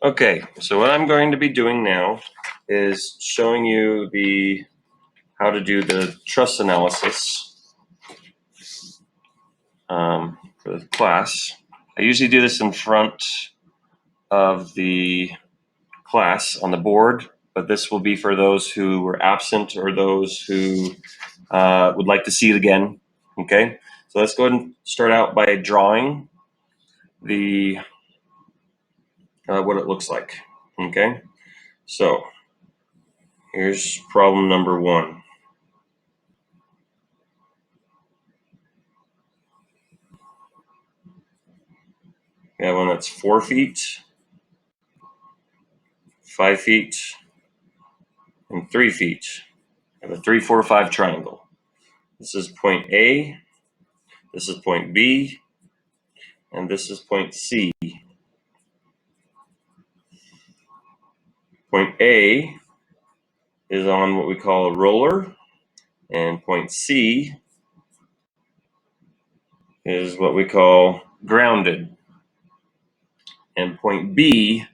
Okay, so what I'm going to be doing now is showing you how to do the truss analysis for the class. I usually do this in front of the class on the board, but this will be for those who were absent or those who would like to see it again. Okay, so let's go ahead and start out by drawing the what it looks like. Okay, so here's problem number 1. We have one that's 4 feet, 5 feet, and 3 feet. I have a 3, 4, 5 triangle. This is point A, this is point B, and this is point C. Point A is on what we call a roller, and point C is what we call grounded. And point B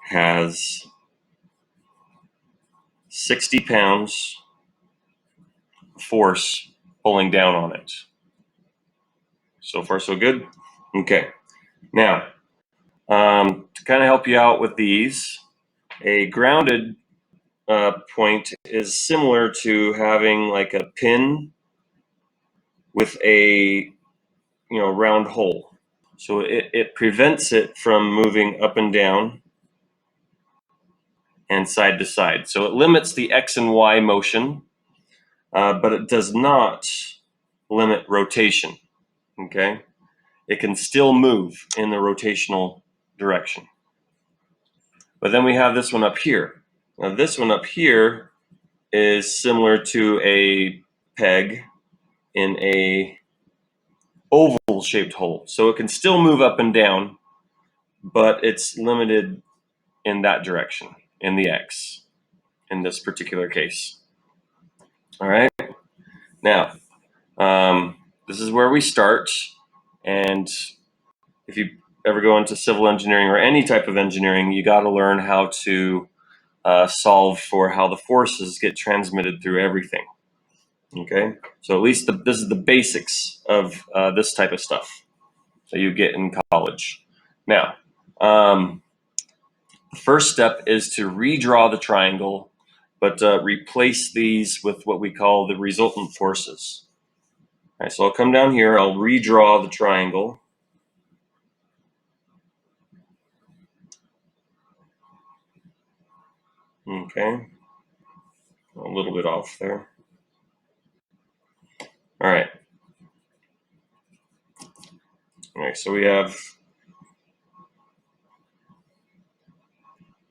has 60 pounds force pulling down on it. So far, so good? Okay. Now, to kind of help you out with these, a grounded point is similar to having like a pin with a round hole. So it prevents it from moving up and down and side to side. So it limits the X and Y motion, but it does not limit rotation. Okay, it can still move in the rotational direction. But then we have this one up here. Now this one up here is similar to a peg in a oval shaped hole. So it can still move up and down, but it's limited in that direction, in the X, in this particular case. All right. Now, this is where we start. And if you ever go into civil engineering or any type of engineering, you got to learn how to solve for how the forces get transmitted through everything. Okay, so at least this is the basics of this type of stuff that you get in college. Now, the first step is to redraw the triangle, but replace these with what we call the resultant forces. All right, so I'll come down here, I'll redraw the triangle. Okay, a little bit off there. All right. All right, so we have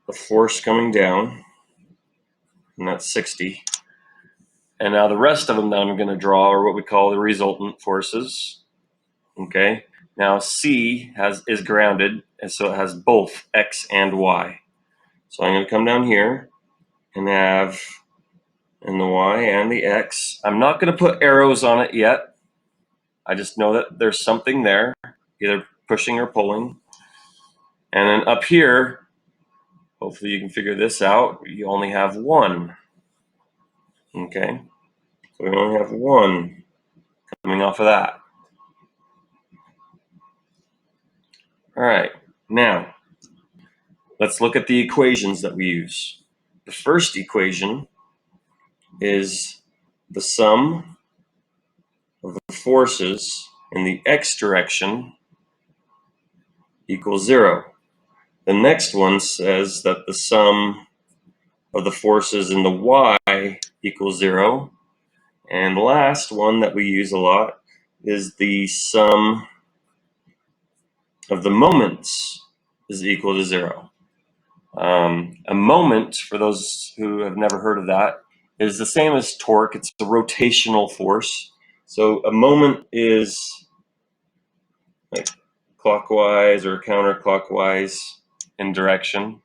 the force coming down, and that's 60. And now the rest of them that I'm going to draw are what we call the resultant forces. Okay, now C is grounded, and so it has both X and Y. So I'm going to come down here and have in the Y and the X. I'm not going to put arrows on it yet. I just know that there's something there, either pushing or pulling. And then up here, hopefully you can figure this out, you only have 1. Okay, so we only have 1 coming off of that. All right, now let's look at the equations that we use. The first equation is the sum of the forces in the X direction equals 0. The next one says that the sum of the forces in the Y equals 0. And the last one that we use a lot is the sum of the moments is equal to 0. A moment, for those who have never heard of that, is the same as torque. It's a rotational force. So a moment is like clockwise or counterclockwise in direction.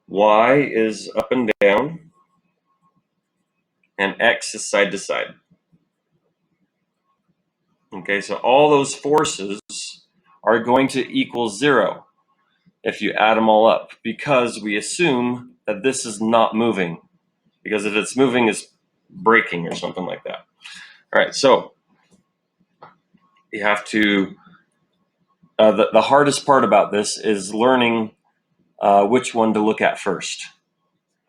Y is up and down, and X is side to side. Okay, so all those forces are going to equal 0. if you add them all up, because we assume that this is not moving. Because if it's moving, it's breaking or something like that. All right, so you have to, the hardest part about this is learning which one to look at first.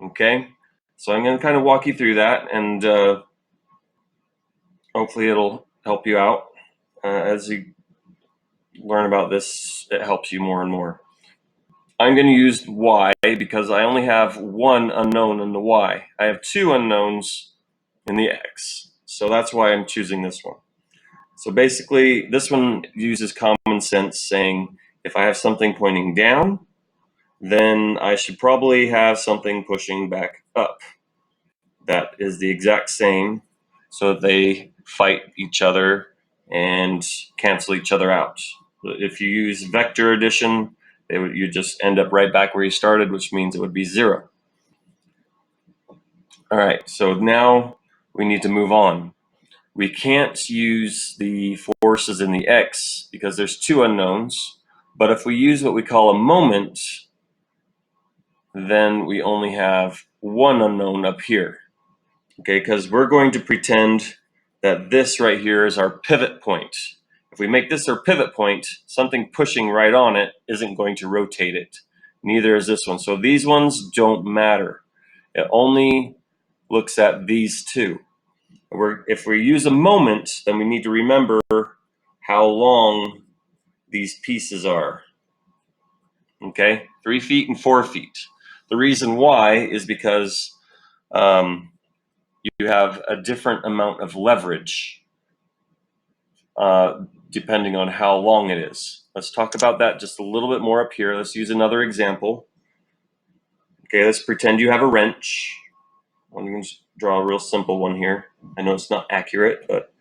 Okay, so I'm going to kind of walk you through that, and hopefully it'll help you out. As you learn about this, it helps you more and more. I'm going to use y because I only have one unknown in the y. I have two unknowns in the x, so that's why I'm choosing this one. So basically, this one uses common sense, saying if I have something pointing down, then I should probably have something pushing back up. That is the exact same, so that they fight each other and cancel each other out. If you use vector addition, you just end up right back where you started, which means it would be 0. All right, so now we need to move on. We can't use the forces in the x because there's two unknowns, but if we use what we call a moment, then we only have one unknown up here. Okay, because we're going to pretend that this right here is our pivot point. If we make this our pivot point, something pushing right on it isn't going to rotate it. Neither is this one. So these ones don't matter. It only looks at these two. If we use a moment, then we need to remember how long these pieces are. Okay, 3 feet and 4 feet. The reason why is because you have a different amount of leverage depending on how long it is. Let's talk about that just a little bit more up here. Let's use another example. Okay, let's pretend you have a wrench. I'm going to draw a real simple one here. I know it's not accurate, but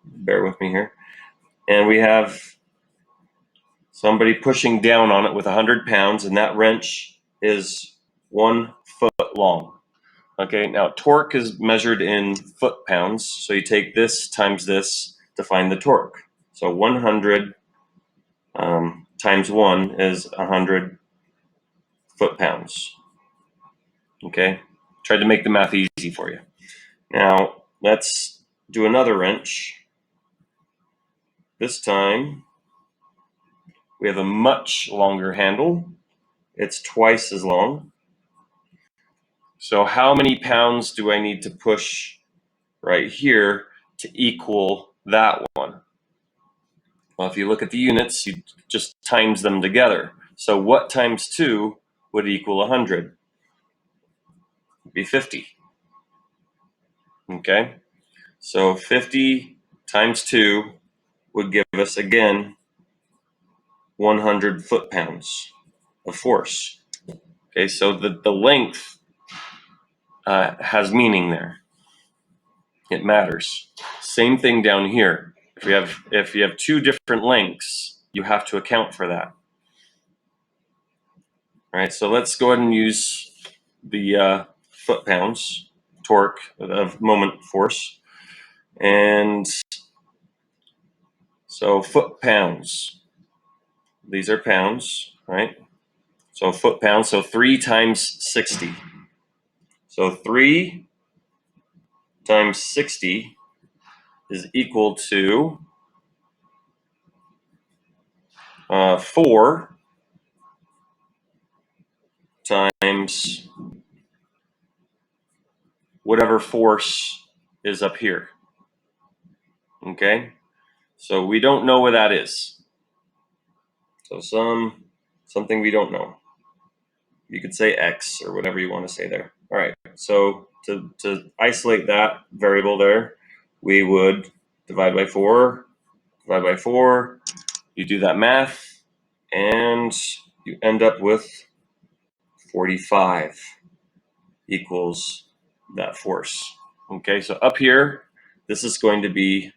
bear with me here. And we have somebody pushing down on it with 100 pounds, and that wrench is 1 foot long. Okay, now torque is measured in foot-pounds, so you take this times this to find the torque. So 100 times 1 is 100 foot-pounds. Okay, tried to make the math easy for you. Now, let's do another wrench. This time, we have a much longer handle. It's twice as long. So how many pounds do I need to push right here to equal that one? Well, if you look at the units, you just times them together. So what times 2 would equal 100? It'd be 50. Okay, so 50 times 2 would give us, again, 100 foot-pounds of force. Okay, so the length has meaning there. It matters. Same thing down here. If you have two different lengths, you have to account for that. All right, so let's go ahead and use the foot-pounds torque of moment force. And so foot-pounds, these are pounds, right? So foot-pounds, so 3 times 60. So 3 times 60 is equal to 4 times whatever force is up here. Okay, so we don't know what that is. So something we don't know. You could say X or whatever you want to say there. All right, so to isolate that variable there, we would divide by 4, divide by 4. You do that math, and you end up with 45 equals that force. Okay, so up here, this is going to be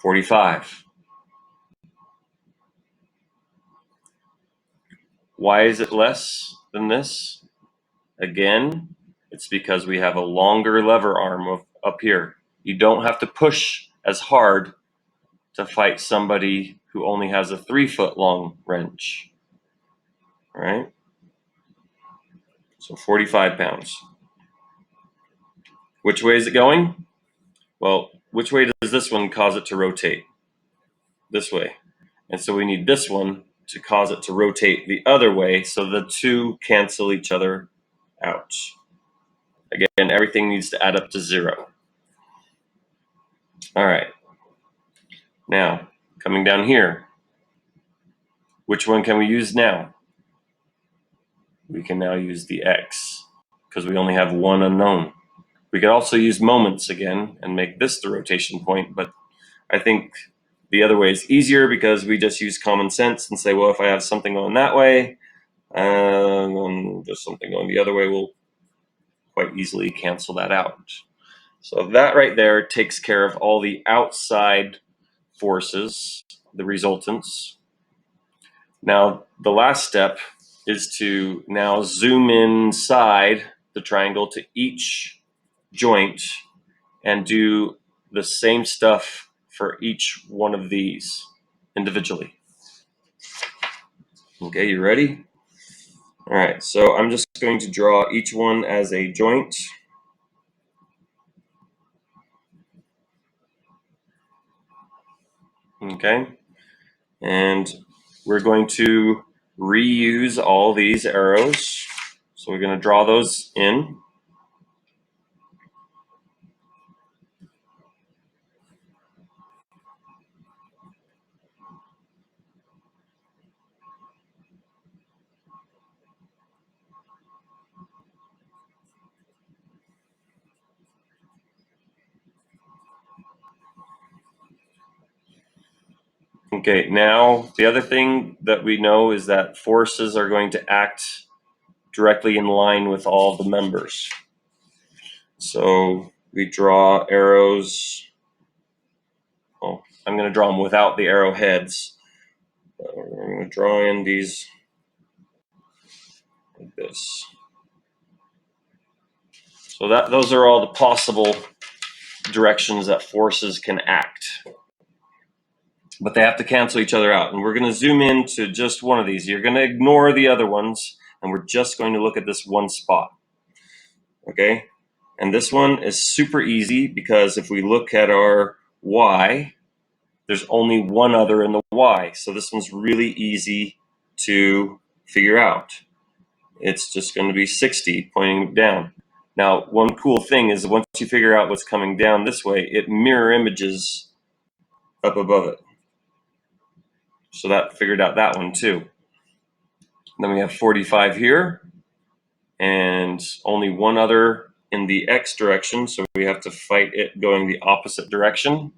45. Why is it less than this? Again, it's because we have a longer lever arm up here. You don't have to push as hard to fight somebody who only has a 3 foot long wrench. All right. So 45 pounds. Which way is it going? Well, which way does this one cause it to rotate? This way. And so we need this one to cause it to rotate the other way, so the two cancel each other out. Again, everything needs to add up to 0. All right. Now, coming down here, which one can we use now? We can now use the x, because we only have one unknown. We could also use moments again and make this the rotation point, but I think the other way is easier because we just use common sense and say, well, if I have something going that way, just something going the other way will quite easily cancel that out. So that right there takes care of all the outside forces, the resultants. Now, the last step is to now zoom inside the triangle to each joint and do the same stuff for each one of these individually. Okay, you ready? All right, so I'm just going to draw each one as a joint. Okay, and we're going to reuse all these arrows. So we're going to draw those in. Okay, now the other thing that we know is that forces are going to act directly in line with all the members. So we draw arrows. Well, I'm going to draw them without the arrowheads. We're going to draw in these like this. So those are all the possible directions that forces can act. But they have to cancel each other out. And we're going to zoom in to just one of these. You're going to ignore the other ones, and we're just going to look at this one spot. Okay? And this one is super easy because if we look at our y, there's only one other in the y. So this one's really easy to figure out. It's just going to be 60 pointing down. Now, one cool thing is once you figure out what's coming down this way, it mirror images up above it. So that figured out that one too. Then we have 45 here, and only one other in the x direction, so we have to fight it going the opposite direction.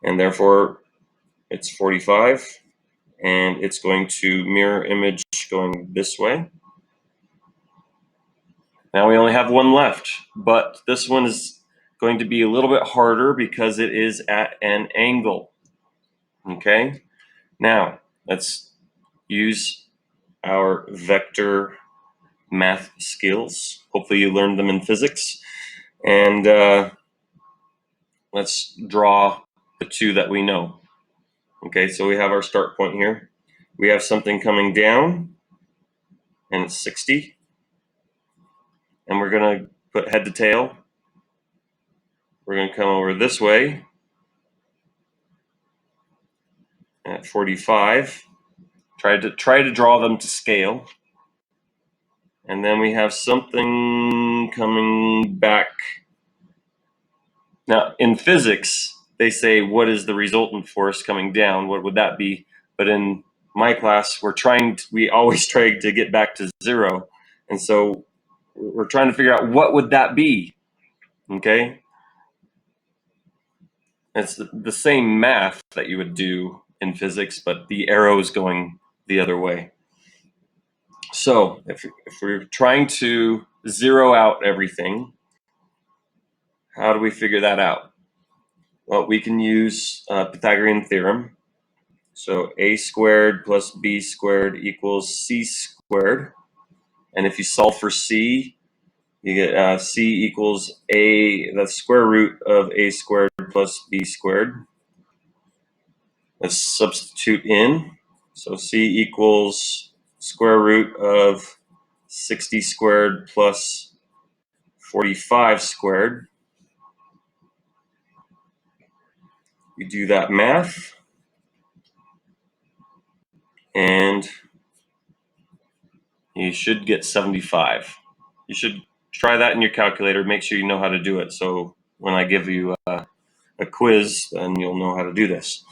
And therefore, it's 45, and it's going to mirror image going this way. Now we only have one left, but this one is going to be a little bit harder because it is at an angle. Okay, now let's use our vector math skills. Hopefully you learned them in physics. And let's draw the two that we know. Okay, so we have our start point here. We have something coming down, and it's 60. And we're going to put head to tail. We're going to come over this way at 45. Try to draw them to scale. And then we have something coming back. Now, in physics, they say, what is the resultant force coming down? What would that be? But in my class, we always try to get back to 0. And so we're trying to figure out what would that be, okay? It's the same math that you would do in physics, but the arrow is going the other way. So if we're trying to zero out everything, how do we figure that out? Well, we can use Pythagorean theorem. So a squared plus b squared equals c squared. And if you solve for c, you get c equals the square root of a squared plus b squared. Let's substitute in. So c equals square root of 60 squared plus 45 squared. You do that math, and you should get 75. You should try that in your calculator. Make sure you know how to do it. So when I give you a quiz, then you'll know how to do this.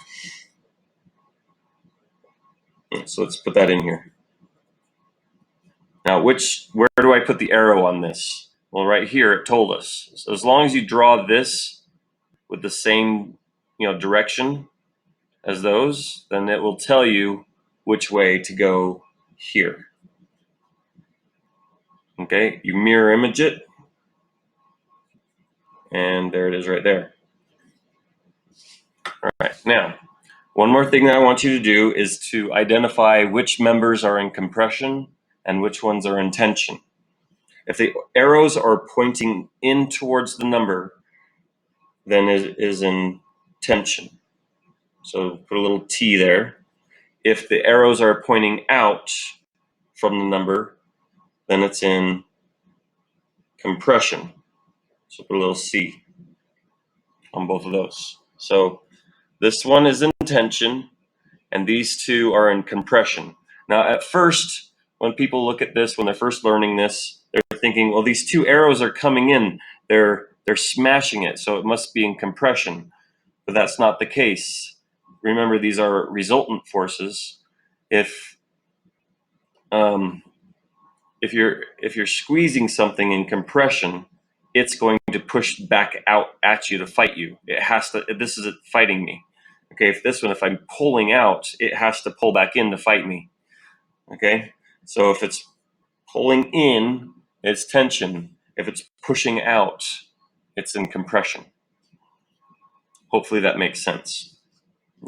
So let's put that in here. Now, where do I put the arrow on this? Well, right here it told us. So as long as you draw this with the same, direction as those, then it will tell you which way to go here. Okay, you mirror image it, and there it is right there. All right, now, one more thing that I want you to do is to identify which members are in compression and which ones are in tension. If the arrows are pointing in towards the number, then it is in tension. So put a little T there. If the arrows are pointing out from the number, then it's in compression. So put a little C on both of those. So this one is in tension, and these two are in compression. Now, at first, when people look at this, when they're first learning this, they're thinking, well, these two arrows are coming in. They're smashing it, so it must be in compression. But that's not the case. Remember, these are resultant forces. If you're squeezing something in compression, it's going to push back out at you to fight you. It has to. This is it fighting me. Okay, if I'm pulling out, it has to pull back in to fight me. Okay, so if it's pulling in, it's tension. If it's pushing out, it's in compression. Hopefully that makes sense.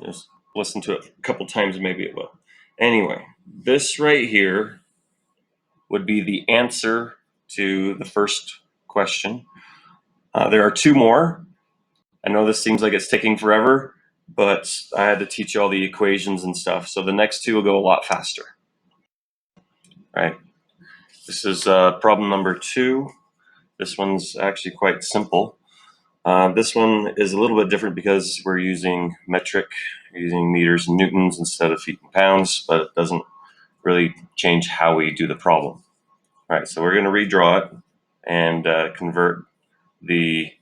Just listen to it a couple times, maybe it will. Anyway, this right here would be the answer to the first question. There are two more. I know this seems like it's taking forever, but I had to teach you all the equations and stuff. So the next two will go a lot faster. All right. This is problem number 2. This one's actually quite simple. This one is a little bit different because we're using metric, using meters and newtons instead of feet and pounds, but it doesn't really change how we do the problem. All right, so we're going to redraw it and convert the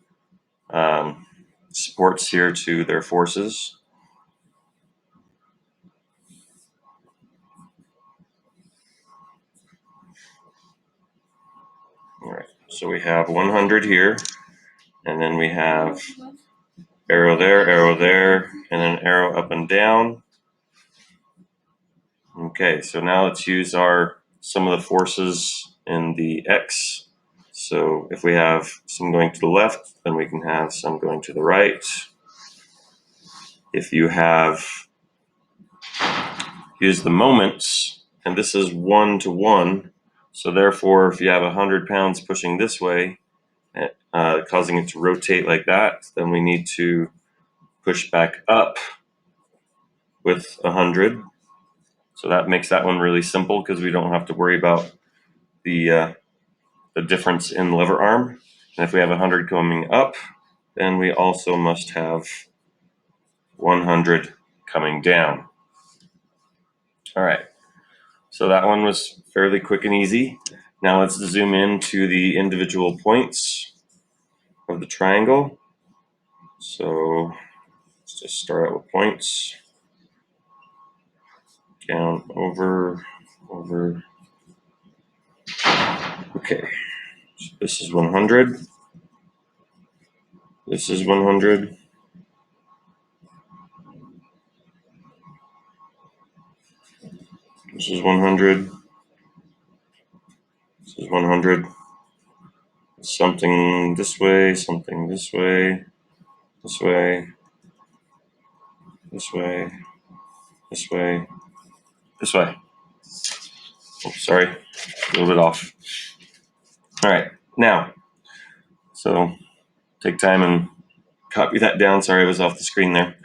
supports here to their forces. All right, so we have 100 here, and then we have arrow there, and then arrow up and down. Okay, so now let's use some of the forces in the X. So if we have some going to the left, then we can have some going to the right. If you have used the moments, and this is 1 to 1, so therefore if you have 100 pounds pushing this way, causing it to rotate like that, then we need to push back up with 100. So that makes that one really simple because we don't have to worry about the difference in lever arm. And if we have 100 coming up, then we also must have 100 coming down. All right, so that one was fairly quick and easy. Now let's zoom in to the individual points of the triangle. So let's just start out with points. Down, over. Okay, so this is 100. This is 100. This is 100. This is 100. Something this way, something this way, this way, this way, this way, this way. Oh, sorry, a little bit off. All right, now, so take time and copy that down. Sorry, I was off the screen there.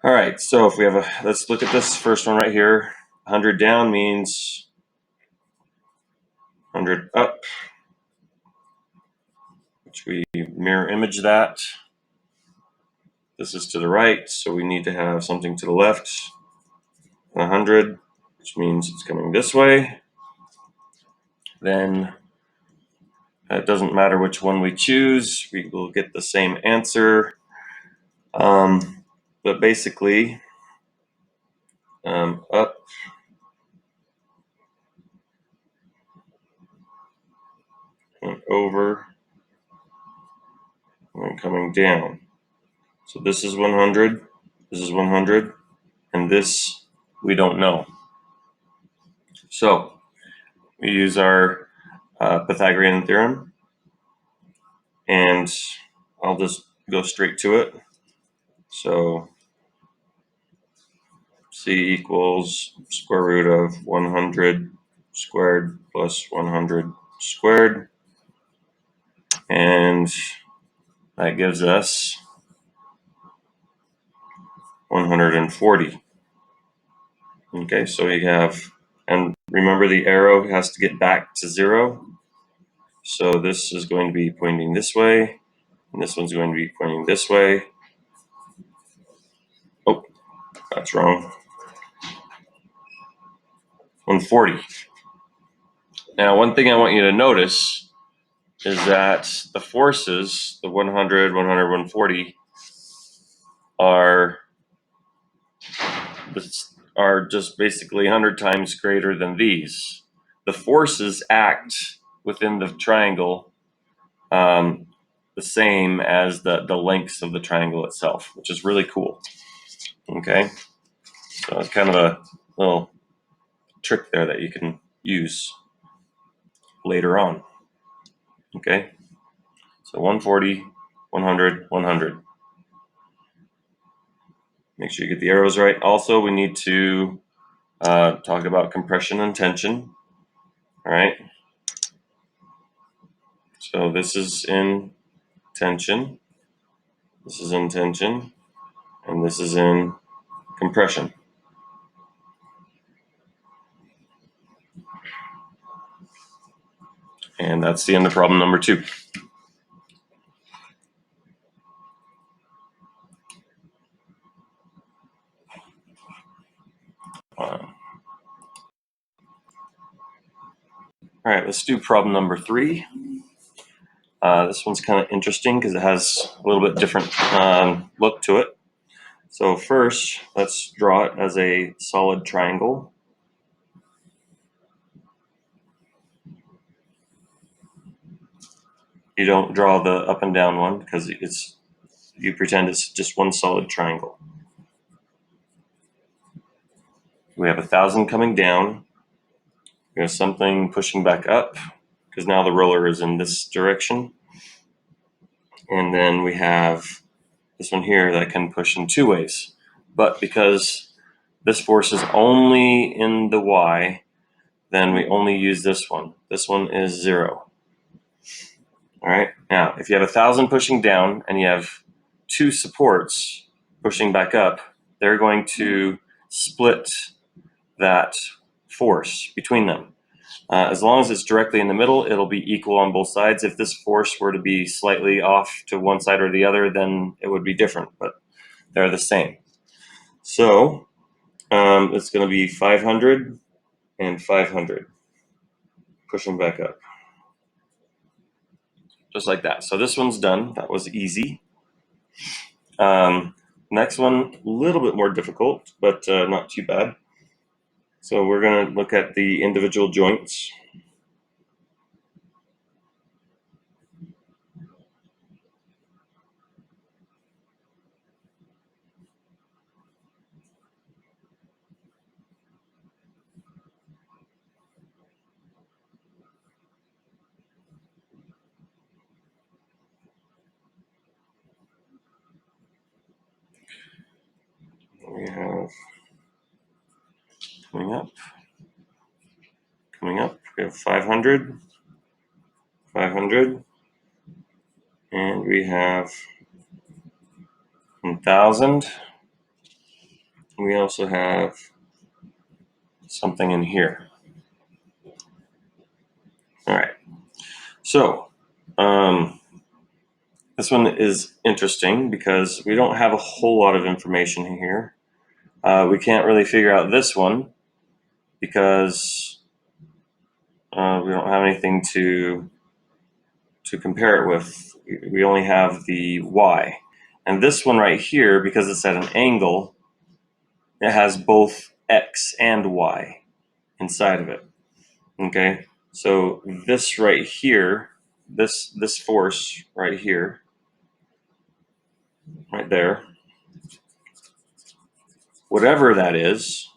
All right, so if we have let's look at this first one right here. 100 down means 100 up, which we mirror image that. This is to the right, so we need to have something to the left. 100, which means it's coming this way. Then it doesn't matter which one we choose, we will get the same answer. But basically, up and over and coming down. So this is 100, this is 100, and this we don't know. So we use our Pythagorean theorem, and I'll just go straight to it. So C equals square root of 100 squared plus 100 squared, and that gives us 140. Okay, so we have, and remember the arrow has to get back to 0. So this is going to be pointing this way, and this one's going to be pointing this way. Oh, that's wrong. 140. Now, one thing I want you to notice is that the forces, the 100, 100, 140, are just basically 100 times greater than these. The forces act within the triangle the same as the lengths of the triangle itself, which is really cool. Okay, so it's kind of a little trick there that you can use later on. Okay, so 140, 100, 100. Make sure you get the arrows right. Also, we need to talk about compression and tension. All right, so this is in tension, this is in tension, and this is in compression. And that's the end of problem number 2. All right, let's do problem number 3. This one's kind of interesting because it has a little bit different look to it. So first, let's draw it as a solid triangle. You don't draw the up and down one because you pretend it's just one solid triangle. We have 1,000 coming down. We have something pushing back up because now the roller is in this direction. And then we have this one here that can push in 2 ways. But because this force is only in the y, then we only use this one. This one is 0. All right, now if you have 1,000 pushing down and you have 2 supports pushing back up, they're going to split that force between them. As long as it's directly in the middle, it'll be equal on both sides. If this force were to be slightly off to one side or the other, then it would be different, but they're the same. So it's going to be 500 and 500 pushing back up. Just like that. So this one's done. That was easy. Next one, a little bit more difficult, but not too bad. So we're going to look at the individual joints. We have coming up, we have 500, 500, and we have 1,000. We also have something in here. All right. So this one is interesting because we don't have a whole lot of information here. We can't really figure out this one because we don't have anything to compare it with. We only have the y. And this one right here, because it's at an angle, it has both x and y inside of it. Okay, so this right here, this force right here, right there, whatever that is,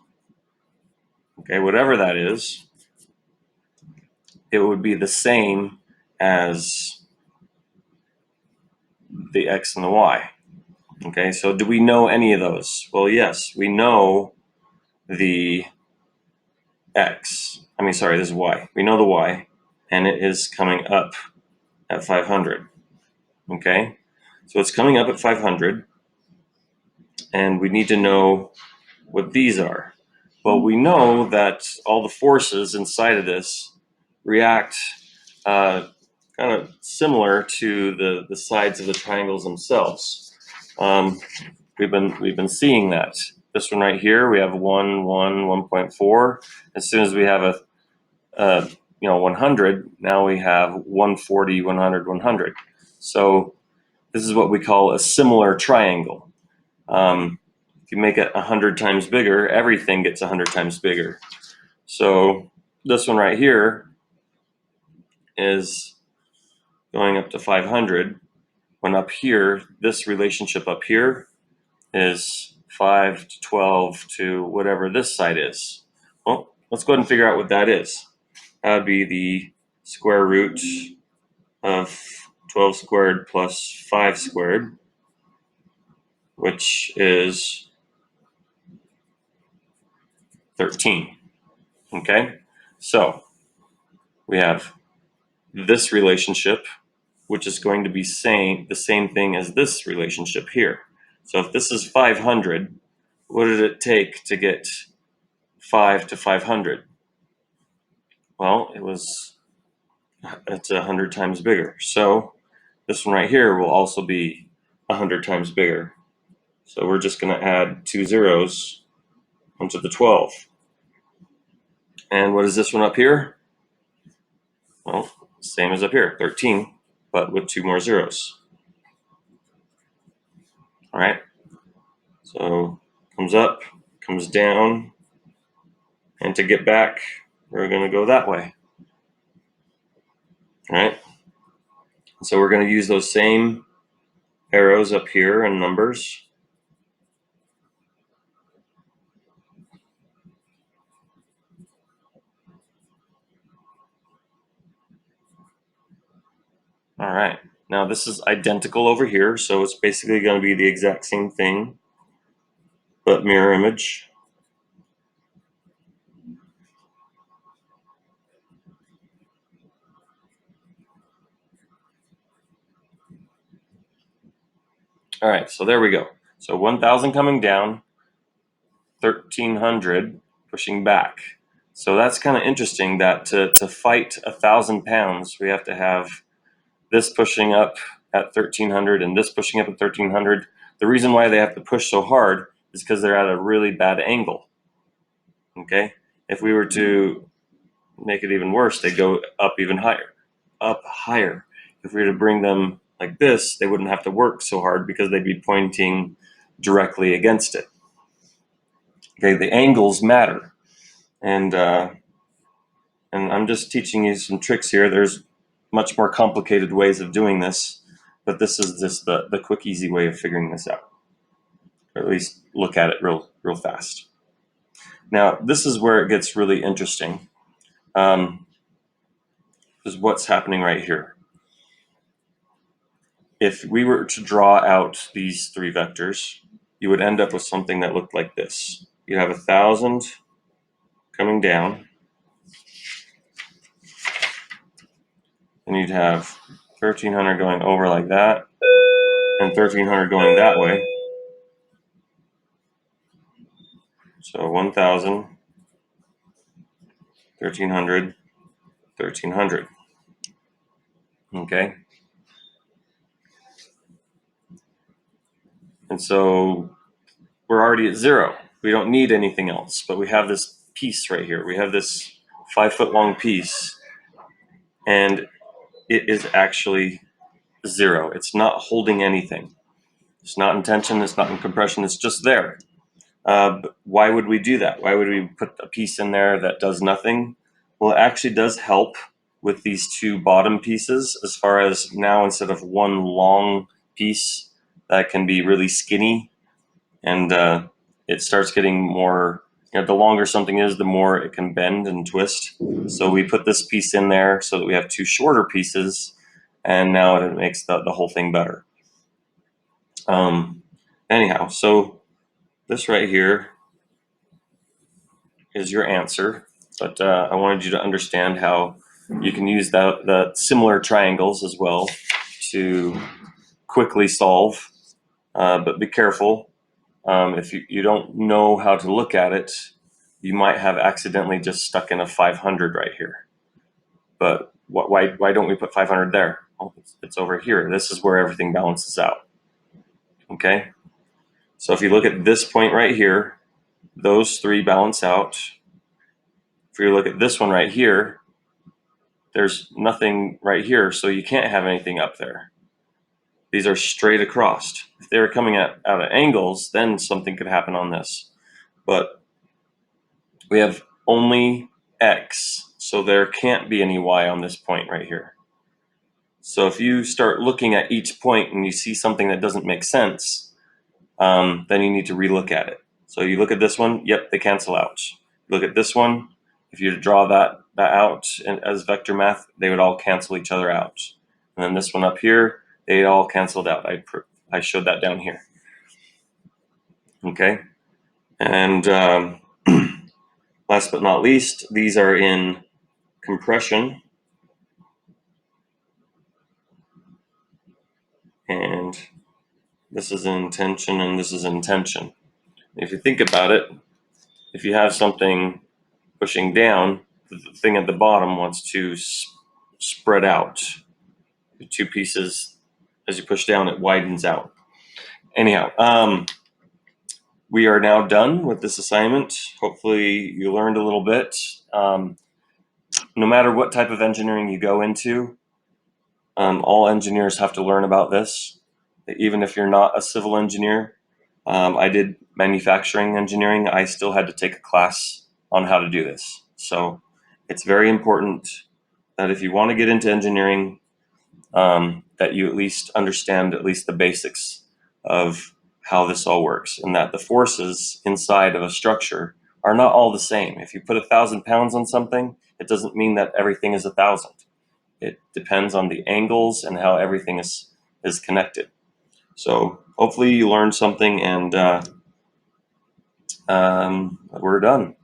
okay, whatever that is, it would be the same as the x and the y. Okay, so do we know any of those? Well, yes, we know the x. This is y. We know the y, and it is coming up at 500. Okay, so it's coming up at 500, and we need to know what these are. Well, we know that all the forces inside of this react kind of similar to the sides of the triangles themselves. We've been seeing that. This one right here, we have 1, 1, 1.4. As soon as we have a 100, now we have 140, 100, 100. So this is what we call a similar triangle. If you make it 100 times bigger, everything gets 100 times bigger. So this one right here is going up to 500, when up here, this relationship up here is 5 to 12 to whatever this side is. Well, let's go ahead and figure out what that is. That would be the square root of 12 squared plus 5 squared, which is 13. Okay, so we have this relationship, which is going to be the same thing as this relationship here. So if this is 500, what did it take to get 5 to 500? Well, it's 100 times bigger. So this one right here will also be 100 times bigger. So we're just going to add 2 zeros onto the 12. And what is this one up here? Well, same as up here, 13, but with 2 more zeros. All right, so comes up, comes down, and to get back, we're going to go that way. All right, so we're going to use those same arrows up here and numbers. All right, now this is identical over here, so it's basically going to be the exact same thing, but mirror image. All right, so there we go. So 1,000 coming down, 1,300 pushing back. So that's kind of interesting that to fight 1,000 pounds, we have to have this pushing up at 1,300 and this pushing up at 1,300. The reason why they have to push so hard is because they're at a really bad angle. Okay, if we were to make it even worse, they go up even higher, up higher. If we were to bring them like this, they wouldn't have to work so hard because they'd be pointing directly against it. Okay, the angles matter, and I'm just teaching you some tricks here. There's much more complicated ways of doing this, but this is just the quick, easy way of figuring this out, or at least look at it real fast. Now, this is where it gets really interesting. Is what's happening right here. If we were to draw out these 3 vectors, you would end up with something that looked like this. You have 1,000 coming down, and you'd have 1,300 going over like that, and 1,300 going that way. So 1,000, 1300, 1300. Okay. And so we're already at 0. We don't need anything else, but we have this piece right here. We have this 5 foot long piece, and it is actually 0. It's not holding anything. It's not in tension, it's not in compression, it's just there. But why would we do that? Why would we put a piece in there that does nothing? Well, it actually does help with these two bottom pieces, as far as now instead of one long piece that can be really skinny, and it starts getting more, the longer something is, the more it can bend and twist. So we put this piece in there so that we have two shorter pieces, and now it makes the whole thing better. Anyhow, so this right here is your answer, but I wanted you to understand how you can use the similar triangles as well to quickly solve, but be careful. If you don't know how to look at it, you might have accidentally just stuck in a 500 right here. But why don't we put 500 there? Oh, it's over here. This is where everything balances out. Okay? So if you look at this point right here, those three balance out. If you look at this one right here, there's nothing right here, so you can't have anything up there. These are straight across. If they were coming out at angles, then something could happen on this. But we have only X, so there can't be any Y on this point right here. So if you start looking at each point and you see something that doesn't make sense, then you need to relook at it. So you look at this one, yep, they cancel out. Look at this one, if you draw that out as vector math, they would all cancel each other out. And then this one up here, they all canceled out. I showed that down here. Okay, and last but not least, these are in compression, and this is in tension, and this is in tension. If you think about it, if you have something pushing down, the thing at the bottom wants to spread out. The two pieces, as you push down, it widens out. Anyhow, we are now done with this assignment. Hopefully you learned a little bit. No matter what type of engineering you go into, all engineers have to learn about this. Even if you're not a civil engineer, I did manufacturing engineering. I still had to take a class on how to do this. So it's very important that if you want to get into engineering, that you at least understand at least the basics of how this all works, and that the forces inside of a structure are not all the same. If you put 1,000 pounds on something, it doesn't mean that everything is 1,000. It depends on the angles and how everything is connected. So hopefully you learned something, and we're done.